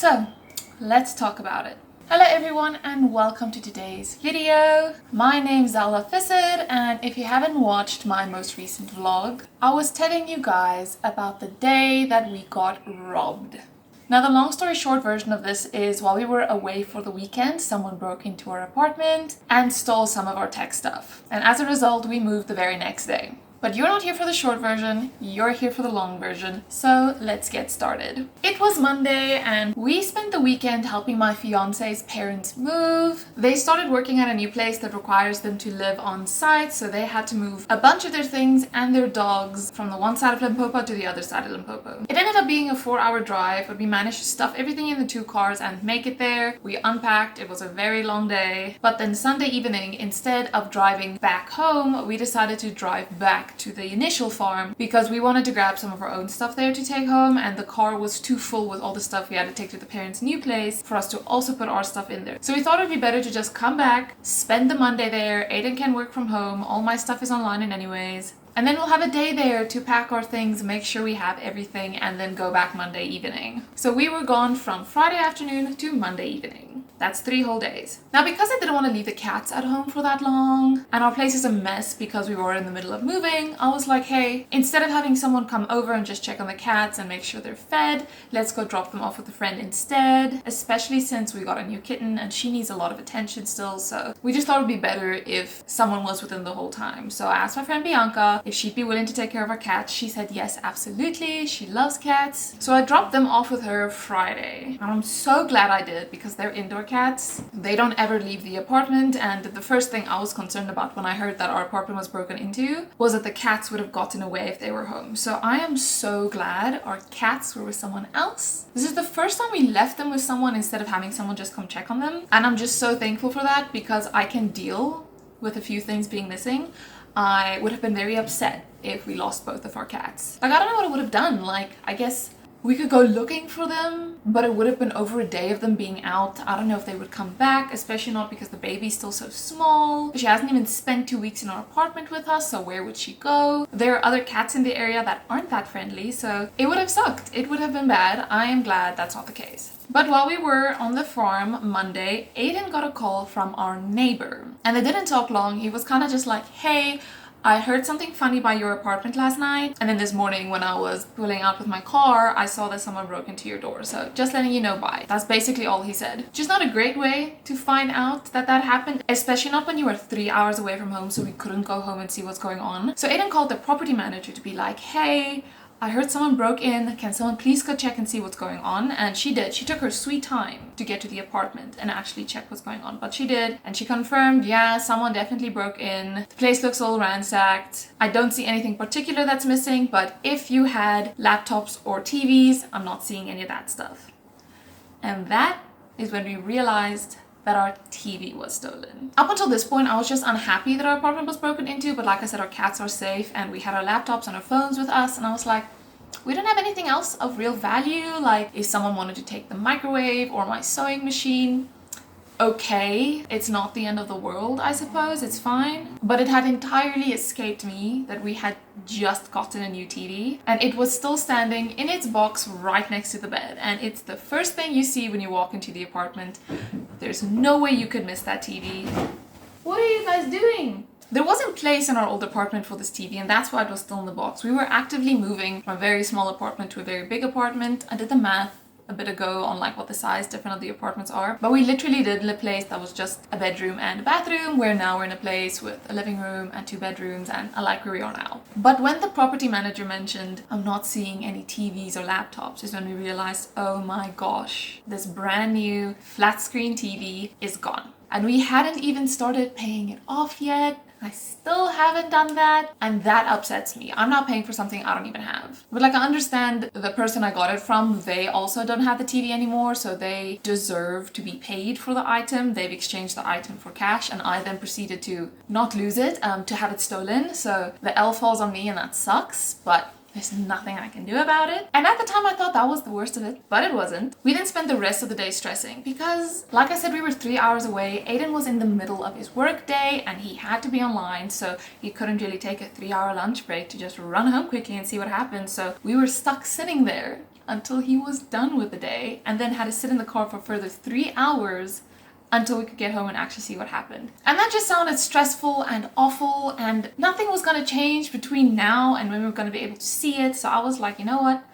So, let's talk about it. Hello everyone and welcome to today's video. My name's Zelda Visser, and if you haven't watched my most recent vlog, I was telling you guys about the day that we got robbed. Now the long story short version of this is while we were away for the weekend, someone broke into our apartment and stole some of our tech stuff. And as a result, we moved the very next day. But you're not here for the short version, you're here for the long version, so let's get started. It was Monday and we spent the weekend helping my fiance's parents move. They started working at a new place that requires them to live on site, so they had to move a bunch of their things and their dogs from the one side of Limpopo to the other side of Limpopo. It ended up being a 4-hour drive, but we managed to stuff everything in the 2 cars and make it there. We unpacked, it was a very long day, but then Sunday evening, instead of driving back home, we decided to drive back to the initial farm because we wanted to grab some of our own stuff there to take home, and the car was too full with all the stuff we had to take to the parents' new place for us to also put our stuff in there. So we thought it would be better to just come back, spend the Monday there. Aiden can work from home, all my stuff is online and anyways. And then we'll have a day there to pack our things, make sure we have everything, and then go back Monday evening. So we were gone from Friday afternoon to Monday evening. That's 3 whole days. Now because I didn't want to leave the cats at home for that long, and our place is a mess because we were in the middle of moving, I was like, hey, instead of having someone come over and just check on the cats and make sure they're fed, let's go drop them off with a friend instead, especially since we got a new kitten and she needs a lot of attention still, so we just thought it would be better if someone was with them the whole time. So I asked my friend Bianca if she'd be willing to take care of our cats. She said yes, absolutely. She loves cats. So I dropped them off with her Friday. And I'm so glad I did because they're indoor cats. They don't ever leave the apartment, and the first thing I was concerned about when I heard that our apartment was broken into was that the cats would have gotten away if they were home. So I am so glad our cats were with someone else. This is the first time we left them with someone instead of having someone just come check on them. And I'm just so thankful for that because I can deal with a few things being missing. I would have been very upset if we lost both of our cats. Like, I don't know what I would have done. Like, I guess we could go looking for them, but it would have been over a day of them being out. I don't know if they would come back, especially not because the baby's still so small. She hasn't even spent 2 weeks in our apartment with us, so where would she go? There are other cats in the area that aren't that friendly, so it would have sucked. It would have been bad. I am glad that's not the case. But while we were on the farm Monday, Aiden got a call from our neighbor. And they didn't talk long. He was kind of just like, hey, I heard something funny by your apartment last night, and then this morning when I was pulling out with my car, I saw that someone broke into your door, so just letting you know, bye. That's basically all he said. Just not a great way to find out that that happened, especially not when you were 3 hours away from home, so we couldn't go home and see what's going on. So Aiden called the property manager to be like, hey, I heard someone broke in. Can someone please go check and see what's going on? And she did. She took her sweet time to get to the apartment and actually check what's going on. But she did. And she confirmed, yeah, someone definitely broke in. The place looks all ransacked. I don't see anything particular that's missing, but if you had laptops or TVs, I'm not seeing any of that stuff. And that is when we realized that our TV was stolen. Up until this point, I was just unhappy that our apartment was broken into, but like I said, our cats are safe and we had our laptops and our phones with us, and I was like, we don't have anything else of real value. Like, if someone wanted to take the microwave or my sewing machine, okay, it's not the end of the world, I suppose, it's fine. But it had entirely escaped me that we had just gotten a new TV, and it was still standing in its box right next to the bed, and it's the first thing you see when you walk into the apartment. There's no way you could miss that TV. What are you guys doing? There wasn't place in our old apartment for this TV, and that's why it was still in the box. We were actively moving from a very small apartment to a very big apartment. I did the math a bit ago on like what the size different of the apartments are, but we literally did a place that was just a bedroom and a bathroom, where now we're in a place with a living room and 2 bedrooms, and I like where we are now. But when the property manager mentioned I'm not seeing any TVs or laptops is when we realized, oh my gosh, this brand new flat screen TV is gone. And we hadn't even started paying it off yet. I still haven't done that, and that upsets me. I'm not paying for something I don't even have. But like, I understand the person I got it from, they also don't have the TV anymore, so they deserve to be paid for the item. They've exchanged the item for cash, and I then proceeded to not lose it, to have it stolen. So the L falls on me, and that sucks, but there's nothing I can do about it. And at the time I thought that was the worst of it, but it wasn't. We then spent the rest of the day stressing because, like I said, we were 3 hours away. Aiden was in the middle of his work day and he had to be online, so he couldn't really take a 3-hour lunch break to just run home quickly and see what happened. So we were stuck sitting there until he was done with the day, and then had to sit in the car for a further 3 hours until we could get home and actually see what happened. And that just sounded stressful and awful, and nothing was gonna change between now and when we were gonna be able to see it. So I was like, you know what?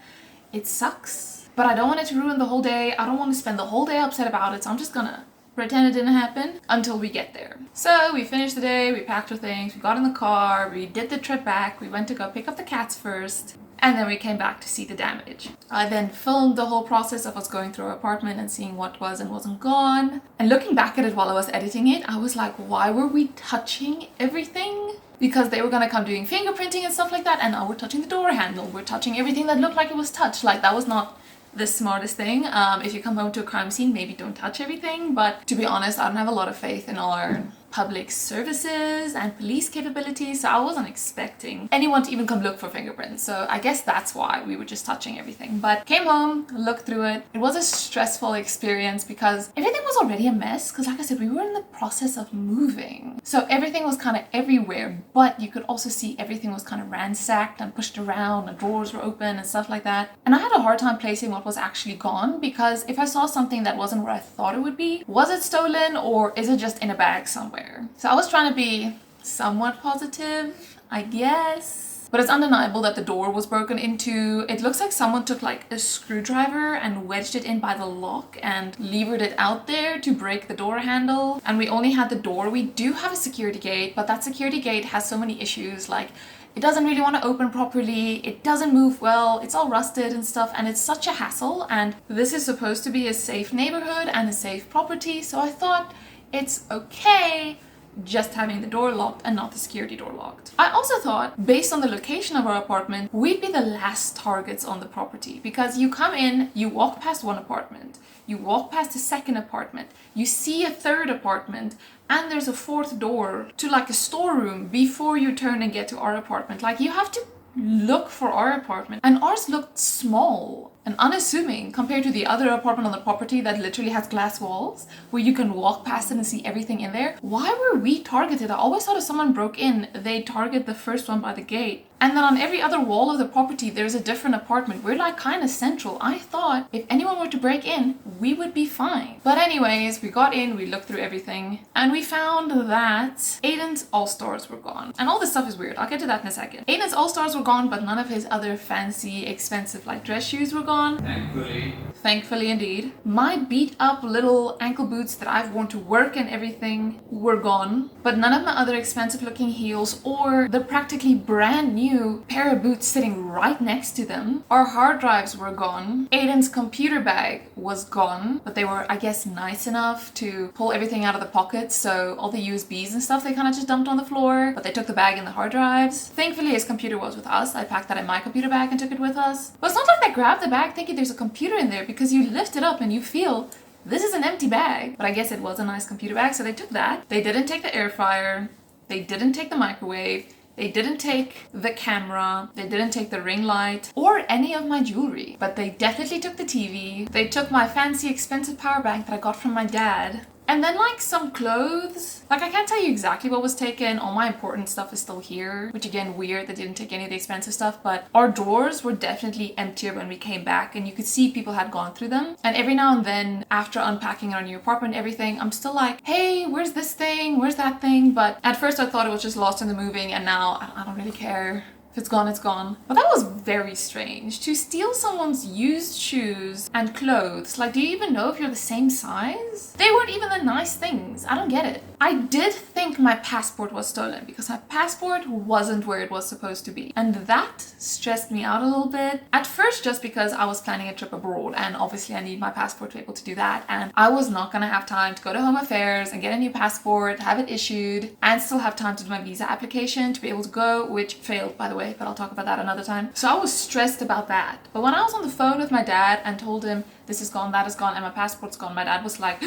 It sucks, but I don't want it to ruin the whole day. I don't want to spend the whole day upset about it, so I'm just gonna pretend it didn't happen until we get there. So we finished the day, we packed our things, we got in the car, we did the trip back, we went to go pick up the cats first, and then we came back to see the damage. I then filmed the whole process of us going through our apartment and seeing what was and wasn't gone. And looking back at it while I was editing it, I was like, why were we touching everything? Because they were gonna come doing fingerprinting and stuff like that, and now we're touching the door handle, we're touching everything that looked like it was touched. Like, that was not the smartest thing. If you come home to a crime scene, maybe don't touch everything, but to be honest, I don't have a lot of faith in our public services and police capabilities, so I wasn't expecting anyone to even come look for fingerprints. So I guess that's why we were just touching everything. But came home, looked through it. It was a stressful experience because everything was already a mess, because like I said, we were in the process of moving. So everything was kind of everywhere, but you could also see everything was kind of ransacked and pushed around, and drawers were open and stuff like that. And I had a hard time placing what was actually gone, because if I saw something that wasn't where I thought it would be, was it stolen or is it just in a bag somewhere? So I was trying to be somewhat positive, I guess. But it's undeniable that the door was broken into. It looks like someone took like a screwdriver and wedged it in by the lock and levered it out there to break the door handle. And we only had the door. We do have a security gate, but that security gate has so many issues. Like, it doesn't really want to open properly, it doesn't move well, it's all rusted and stuff, and it's such a hassle. And this is supposed to be a safe neighborhood and a safe property, so I thought it's okay just having the door locked and not the security door locked. I also thought, based on the location of our apartment, we'd be the last targets on the property, because you come in, you walk past one apartment, you walk past a second apartment, you see a third apartment, and there's a fourth door to like a storeroom before you turn and get to our apartment. Like, you have to look for our apartment, and ours looked small and unassuming compared to the other apartment on the property that literally has glass walls where you can walk past it and see everything in there. Why were we targeted? I always thought if someone broke in, they'd target the first one by the gate. And then on every other wall of the property, there's a different apartment. We're like kind of central. I thought if anyone were to break in, we would be fine. But anyways, we got in, we looked through everything, and we found that Aiden's All-Stars were gone. And all this stuff is weird. I'll get to that in a second. Aiden's All-Stars were gone, but none of his other fancy, expensive like dress shoes were gone. Thankfully. Thankfully indeed. My beat up little ankle boots that I've worn to work and everything were gone, but none of my other expensive looking heels or the practically brand new pair of boots sitting right next to them. Our hard drives were gone. Aiden's computer bag was gone, but they were, I guess, nice enough to pull everything out of the pockets, so all the USBs and stuff they kind of just dumped on the floor, but they took the bag and the hard drives. Thankfully his computer was with us. I packed that in my computer bag and took it with us. But it's not like I grabbed the bag thinking there's a computer in there, because you lift it up and you feel this is an empty bag. But I guess it was a nice computer bag, so they took that. They didn't take the air fryer, they didn't take the microwave, they didn't take the camera, they didn't take the ring light, or any of my jewelry. But they definitely took the TV, they took my fancy expensive power bank that I got from my dad, and then like some clothes. Like, I can't tell you exactly what was taken. All my important stuff is still here, which again, weird that they didn't take any of the expensive stuff, but our drawers were definitely emptier when we came back, and you could see people had gone through them. And every now and then, after unpacking our new apartment and everything, I'm still like, hey, where's this thing? Where's that thing? But at first I thought it was just lost in the moving, and now I don't really care. If it's gone, it's gone. But that was very strange. To steal someone's used shoes and clothes. Like, do you even know if you're the same size? They weren't even the nice things. I don't get it. I did think my passport was stolen, because my passport wasn't where it was supposed to be. And that stressed me out a little bit. At first, just because I was planning a trip abroad, and obviously I need my passport to be able to do that. And I was not gonna have time to go to Home Affairs and get a new passport, have it issued, and still have time to do my visa application to be able to go, which failed, by the way, but I'll talk about that another time. So I was stressed about that. But when I was on the phone with my dad and told him this is gone, that is gone, and my passport's gone, my dad was like,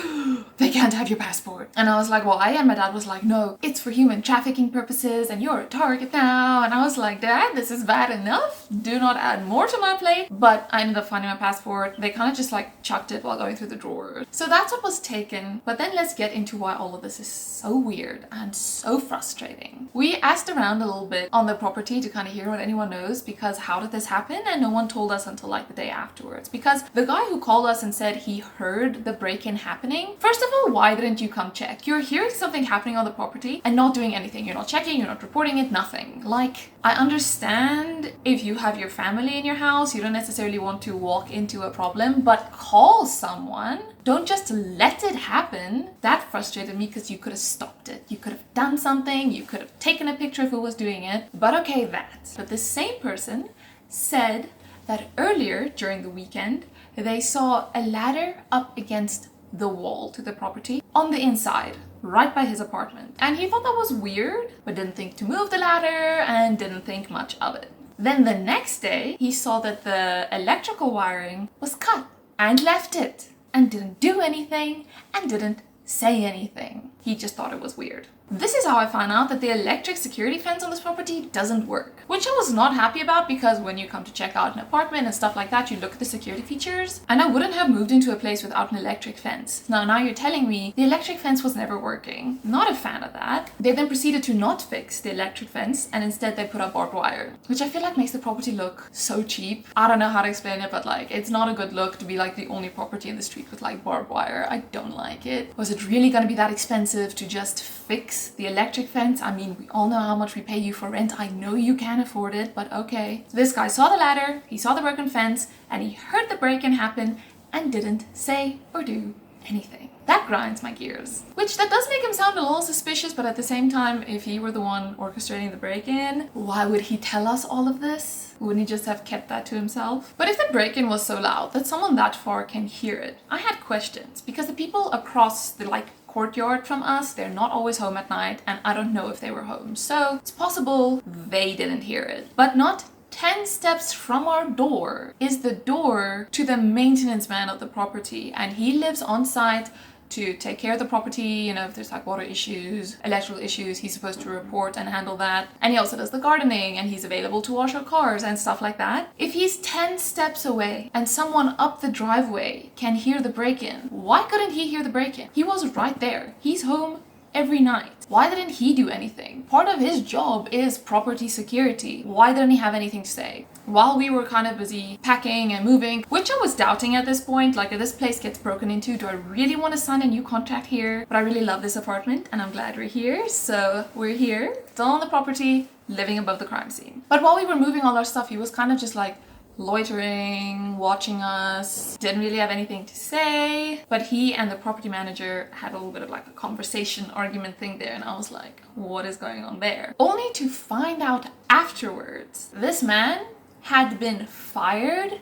they can't have your passport. And I was like, why? And my dad was like, no, it's for human trafficking purposes and you're a target now. And I was like, Dad, this is bad enough. Do not add more to my plate. But I ended up finding my passport. They kind of just like chucked it while going through the drawers. So that's what was taken. But then let's get into why all of this is so weird and so frustrating. We asked around a little bit on the property to kind of to hear what anyone knows, because how did this happen? And no one told us until like the day afterwards. Because the guy who called us and said he heard the break-in happening, first of all, why didn't you come check? You're hearing something happening on the property and not doing anything. You're not checking, you're not reporting it, nothing. Like, I understand if you have your family in your house, you don't necessarily want to walk into a problem, but call someone. Don't just let it happen. That frustrated me because you could have stopped it. You could have done something. You could have taken a picture of who was doing it. But okay, that. But this same person said that earlier during the weekend, they saw a ladder up against the wall to the property on the inside, right by his apartment. And he thought that was weird, but didn't think to move the ladder and didn't think much of it. Then the next day, he saw that the electrical wiring was cut and left it, and didn't do anything and didn't say anything. He just thought it was weird. This is how I found out that the electric security fence on this property doesn't work, which I was not happy about, because when you come to check out an apartment and stuff like that, you look at the security features, and I wouldn't have moved into a place without an electric fence. Now you're telling me the electric fence was never working. Not a fan of that. They then proceeded to not fix the electric fence, and instead they put up barbed wire, which I feel like makes the property look so cheap. I don't know how to explain it, but like, it's not a good look to be like the only property in the street with like barbed wire. I don't like it. Was it really gonna be that expensive to just fix the electric fence? I mean, we all know how much we pay you for rent. I know you can't afford it, but okay. So this guy saw the ladder, he saw the broken fence, and he heard the break-in happen and didn't say or do anything. That grinds my gears. Which, that does make him sound a little suspicious, but at the same time, if he were the one orchestrating the break-in, why would he tell us all of this? Wouldn't he just have kept that to himself? But if the break-in was so loud that someone that far can hear it, I had questions, because the people across the courtyard from us, they're not always home at night, and I don't know if they were home. So it's possible they didn't hear it. But not 10 steps from our door is the door to the maintenance man of the property, and he lives on site to take care of the property. You know, if there's like water issues, electrical issues, he's supposed to report and handle that. And he also does the gardening, and he's available to wash our cars and stuff like that. If he's 10 steps away and someone up the driveway can hear the break-in, why couldn't he hear the break-in? He was right there. He's home every night. Why didn't he do anything? Part of his job is property security. Why didn't he have anything to say? While we were kind of busy packing and moving, which I was doubting at this point, like if this place gets broken into, do I really want to sign a new contract here? But I really love this apartment and I'm glad we're here. So we're here, still on the property, living above the crime scene. But while we were moving all our stuff, he was kind of just like loitering, watching us, didn't really have anything to say. But he and the property manager had a little bit of like a conversation argument thing there, and I was like, what is going on there? Only to find out afterwards, this man had been fired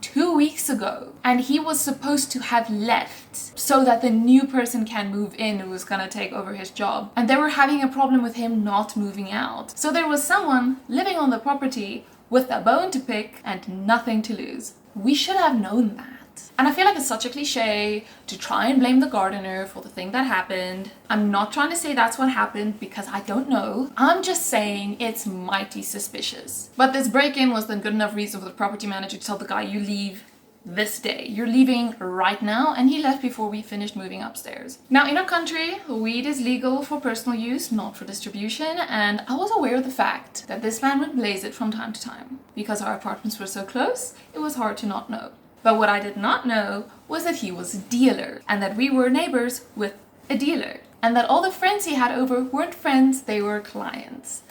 2 weeks ago, and he was supposed to have left so that the new person can move in who was gonna take over his job, and they were having a problem with him not moving out. So there was someone living on the property with a bone to pick and nothing to lose. We should have known that. And I feel like it's such a cliche to try and blame the gardener for the thing that happened. I'm not trying to say that's what happened because I don't know. I'm just saying it's mighty suspicious. But this break-in was then good enough reason for the property manager to tell the guy, you leave this day. You're leaving right now, and he left before we finished moving upstairs. Now, in our country, weed is legal for personal use, not for distribution, and I was aware of the fact that this man would blaze it from time to time. Because our apartments were so close, it was hard to not know. But what I did not know was that he was a dealer, and that we were neighbors with a dealer, and that all the friends he had over weren't friends, they were clients.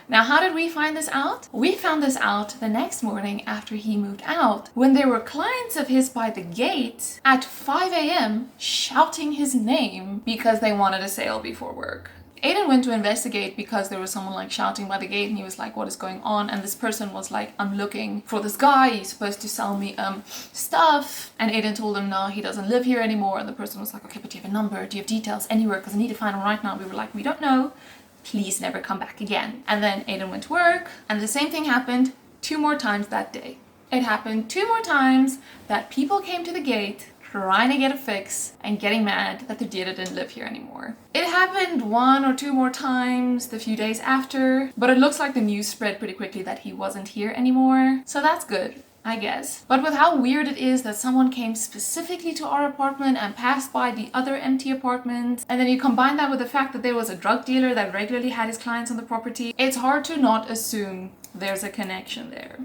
Now, how did we find this out? We found this out the next morning after he moved out, when there were clients of his by the gate at 5 a.m. shouting his name because they wanted a sale before work. Aiden went to investigate because there was someone like shouting by the gate, and he was like, what is going on? And this person was like, I'm looking for this guy, he's supposed to sell me stuff. And Aiden told him no, he doesn't live here anymore. And the person was like, okay, but do you have a number? Do you have details anywhere? Because I need to find him right now. We were like, we don't know. Please never come back again. And then Aiden went to work, and the same thing happened 2 more times that day. It happened 2 more times that people came to the gate trying to get a fix and getting mad that the dealer didn't live here anymore. It happened 1 or 2 more times the few days after, but it looks like the news spread pretty quickly that he wasn't here anymore. So that's good, I guess. But with how weird it is that someone came specifically to our apartment and passed by the other empty apartments, and then you combine that with the fact that there was a drug dealer that regularly had his clients on the property, it's hard to not assume there's a connection there.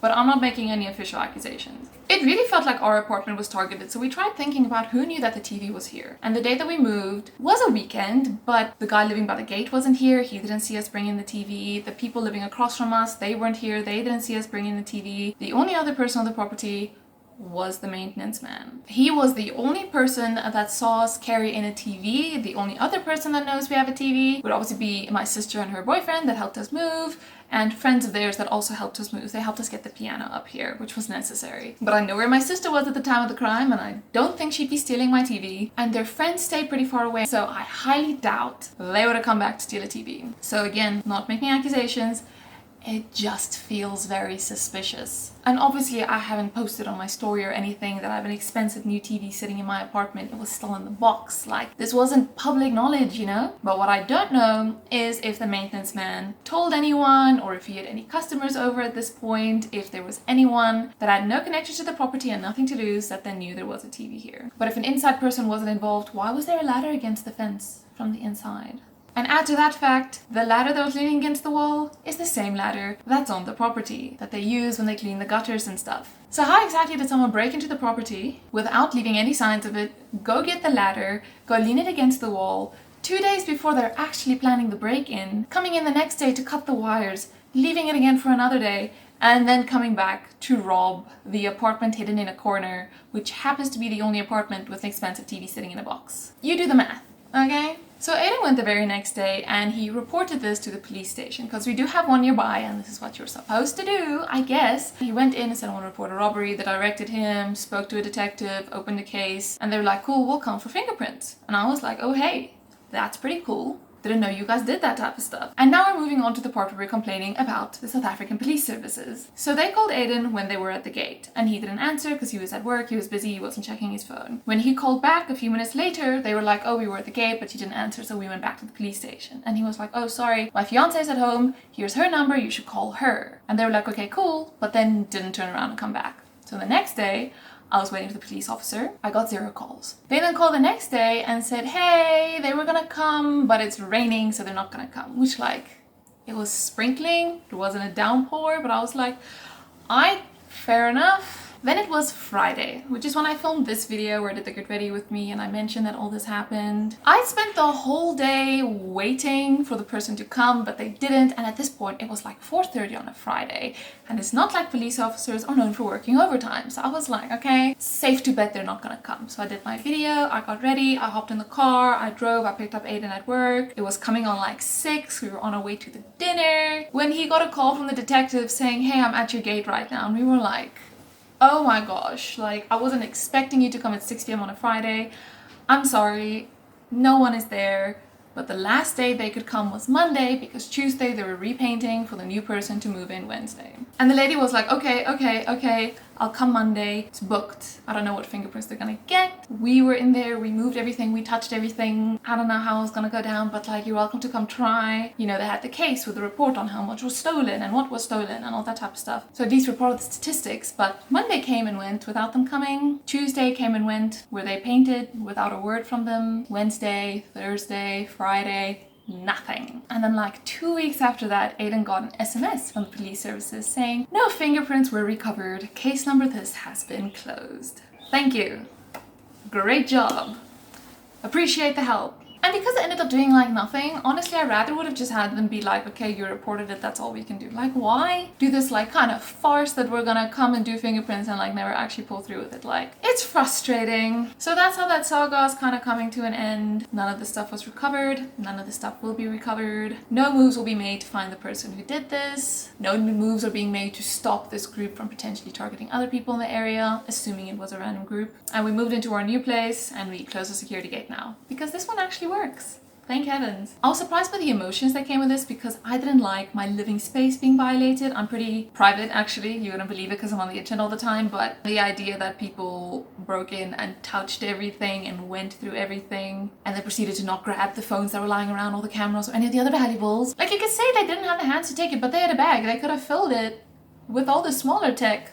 But I'm not making any official accusations. It really felt like our apartment was targeted, so we tried thinking about who knew that the TV was here. And the day that we moved was a weekend, but the guy living by the gate wasn't here. He didn't see us bring in the TV. The people living across from us, they weren't here. They didn't see us bring in the TV. The only other person on the property was the maintenance man. He was the only person that saw us carry in a TV. The only other person that knows we have a TV would obviously be my sister and her boyfriend that helped us move, and friends of theirs that also helped us move. They helped us get the piano up here, which was necessary. But I know where my sister was at the time of the crime, and I don't think she'd be stealing my TV. And their friends stayed pretty far away, so I highly doubt they would have come back to steal a TV. So again, not making accusations, it just feels very suspicious. And obviously I haven't posted on my story or anything that I have an expensive new TV sitting in my apartment. It was still in the box. Like, this wasn't public knowledge, you know? But what I don't know is if the maintenance man told anyone, or if he had any customers over at this point, if there was anyone that had no connection to the property and nothing to lose that then knew there was a TV here. But if an inside person wasn't involved, why was there a ladder against the fence from the inside? And add to that fact, the ladder that was leaning against the wall is the same ladder that's on the property, that they use when they clean the gutters and stuff. So how exactly did someone break into the property without leaving any signs of it, go get the ladder, go lean it against the wall, 2 days before they're actually planning the break-in, coming in the next day to cut the wires, leaving it again for another day, and then coming back to rob the apartment hidden in a corner, which happens to be the only apartment with an expensive TV sitting in a box. You do the math, okay? So Aiden went the very next day and he reported this to the police station, because we do have one nearby and this is what you're supposed to do, I guess. He went in and said, I want to report a robbery. They directed him, spoke to a detective, opened the case, and they were like, cool, we'll come for fingerprints. And I was like, oh hey, that's pretty cool. Didn't know you guys did that type of stuff. And now we're moving on to the part where we're complaining about the South African police services. So they called Aiden when they were at the gate, and he didn't answer because he was at work, he was busy, he wasn't checking his phone. When he called back a few minutes later, they were like, oh, we were at the gate, but you didn't answer, so we went back to the police station. And he was like, oh, sorry, my fiance's at home, here's her number, you should call her. And they were like, okay, cool, but then didn't turn around and come back. So the next day, I was waiting for the police officer. I got 0 calls. They then called the next day and said, hey, they were gonna come, but it's raining, so they're not gonna come. Which, like, it was sprinkling. It wasn't a downpour, but I was like, fair enough. Then it was Friday, which is when I filmed this video where I did the get ready with me and I mentioned that all this happened. I spent the whole day waiting for the person to come, but they didn't. And at this point, it was like 4:30 on a Friday. And it's not like police officers are known for working overtime. So I was like, okay, safe to bet they're not gonna come. So I did my video, I got ready, I hopped in the car, I drove, I picked up Aiden at work. It was coming on like 6, we were on our way to the dinner, when he got a call from the detective saying, hey, I'm at your gate right now. And we were like, oh my gosh, like, I wasn't expecting you to come at 6 p.m. on a Friday. I'm sorry, no one is there. But the last day they could come was Monday, because Tuesday they were repainting for the new person to move in Wednesday. And the lady was like, okay, I'll come Monday. It's booked. I don't know what fingerprints they're gonna get. We were in there, we moved everything, we touched everything. I don't know how it was gonna go down, but like, you're welcome to come try. You know, they had the case with the report on how much was stolen and what was stolen and all that type of stuff. So at least reported the statistics. But Monday came and went without them coming. Tuesday came and went where they painted without a word from them. Wednesday, Thursday, Friday, nothing. And then like 2 weeks after that, Aiden got an SMS from the police services saying, no fingerprints were recovered. Case number this has been closed. Thank you. Great job. Appreciate the help. And because it ended up doing like nothing, honestly, I rather would have just had them be like, okay, you reported it, that's all we can do. Like, why do this like kind of farce that we're gonna come and do fingerprints and like never actually pull through with it? Like, it's frustrating. So that's how that saga is kind of coming to an end. None of the stuff was recovered. None of the stuff will be recovered. No moves will be made to find the person who did this. No moves are being made to stop this group from potentially targeting other people in the area, assuming it was a random group. And we moved into our new place and we closed the security gate now, because this one actually works. Thank heavens. I was surprised by the emotions that came with this, because I didn't like my living space being violated. I'm pretty private, actually. You wouldn't believe it because I'm on the internet all the time, but the idea that people broke in and touched everything and went through everything and they proceeded to not grab the phones that were lying around, all the cameras or any of the other valuables. Like, you could say they didn't have the hands to take it, but they had a bag. They could have filled it with all the smaller tech.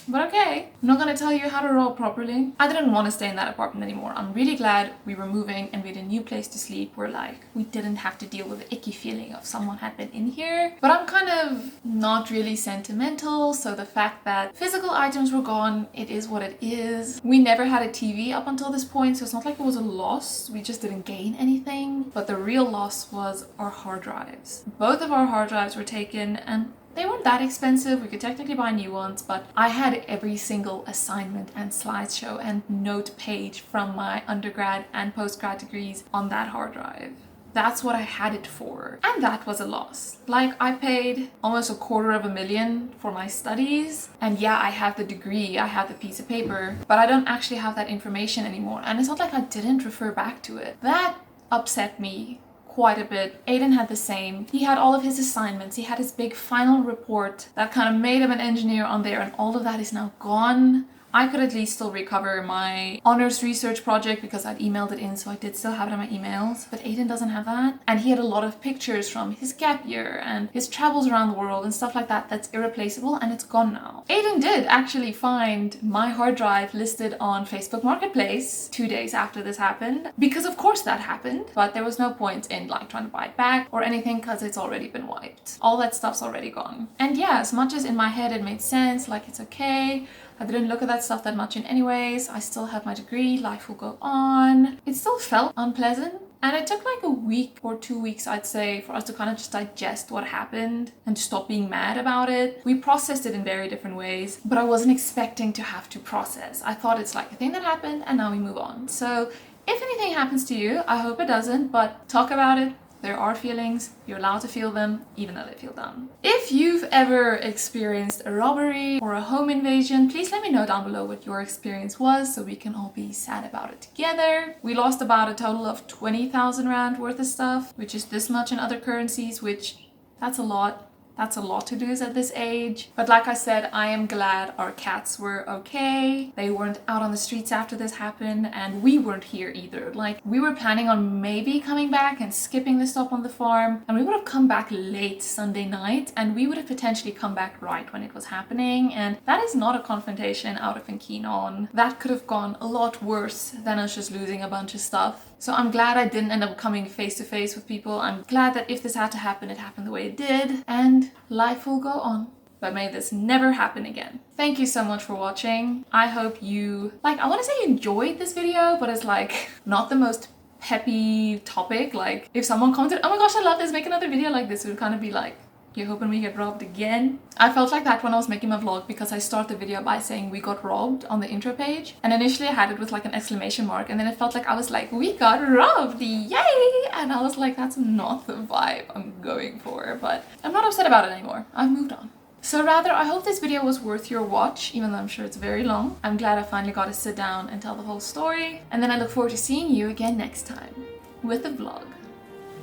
But okay, I'm not gonna tell you how to rob properly. I didn't want to stay in that apartment anymore. I'm really glad we were moving and we had a new place to sleep where like we didn't have to deal with the icky feeling of someone had been in here. But I'm kind of not really sentimental, so the fact that physical items were gone, it is what it is. We never had a TV up until this point, so it's not like it was a loss. We just didn't gain anything. But the real loss was our hard drives. Both of our hard drives were taken, and they weren't that expensive. We could technically buy new ones, but I had every single assignment and slideshow and note page from my undergrad and postgrad degrees on that hard drive. That's what I had it for. And that was a loss. Like, I paid almost $250,000 for my studies. And yeah, I have the degree, I have the piece of paper, but I don't actually have that information anymore. And it's not like I didn't refer back to it. That upset me quite a bit. Aiden had the same. He had all of his assignments. He had his big final report that kind of made him an engineer on there, and all of that is now gone. I could at least still recover my honors research project because I'd emailed it in, so I did still have it in my emails. But Aiden doesn't have that. And he had a lot of pictures from his gap year and his travels around the world and stuff like that that's irreplaceable, and it's gone now. Aiden did actually find my hard drive listed on Facebook Marketplace 2 days after this happened, because of course that happened, but there was no point in like trying to buy it back or anything because it's already been wiped. All that stuff's already gone. And yeah, as much as in my head it made sense, like it's okay, I didn't look at that stuff that much in anyways. I still have my degree, life will go on. It still felt unpleasant. And it took like a week or 2 weeks, I'd say, for us to kind of just digest what happened and stop being mad about it. We processed it in very different ways, but I wasn't expecting to have to process. I thought it's like a thing that happened and now we move on. So if anything happens to you, I hope it doesn't, but talk about it. There are feelings, you're allowed to feel them, even though they feel dumb. If you've ever experienced a robbery or a home invasion, please let me know down below what your experience was so we can all be sad about it together. We lost about a total of 20,000 Rand worth of stuff, which is this much in other currencies, which that's a lot. That's a lot to lose at this age. But like I said, I am glad our cats were okay. They weren't out on the streets after this happened, and we weren't here either. Like, we were planning on maybe coming back and skipping the stop on the farm, and we would have come back late Sunday night, and we would have potentially come back right when it was happening, and that is not a confrontation I would have been keen on. That could have gone a lot worse than us just losing a bunch of stuff. So I'm glad I didn't end up coming face to face with people. I'm glad that if this had to happen, it happened the way it did, and life will go on. But may this never happen again. Thank you so much for watching. I hope you, like, I want to say enjoyed this video, but it's like not the most peppy topic. Like, if someone commented, oh my gosh, I love this, make another video like this, it would kind of be like, you're hoping we get robbed again? I felt like that when I was making my vlog because I started the video by saying we got robbed on the intro page. And initially I had it with like an exclamation mark, and then it felt like I was like, we got robbed, yay! And I was like, that's not the vibe I'm going for. But I'm not upset about it anymore. I've moved on. So rather, I hope this video was worth your watch, even though I'm sure it's very long. I'm glad I finally got to sit down and tell the whole story. And then I look forward to seeing you again next time with a vlog.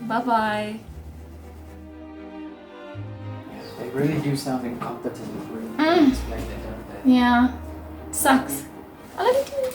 Bye-bye. They really do sound incompetent when you explain it, don't they? Yeah. Sucks. I love you too.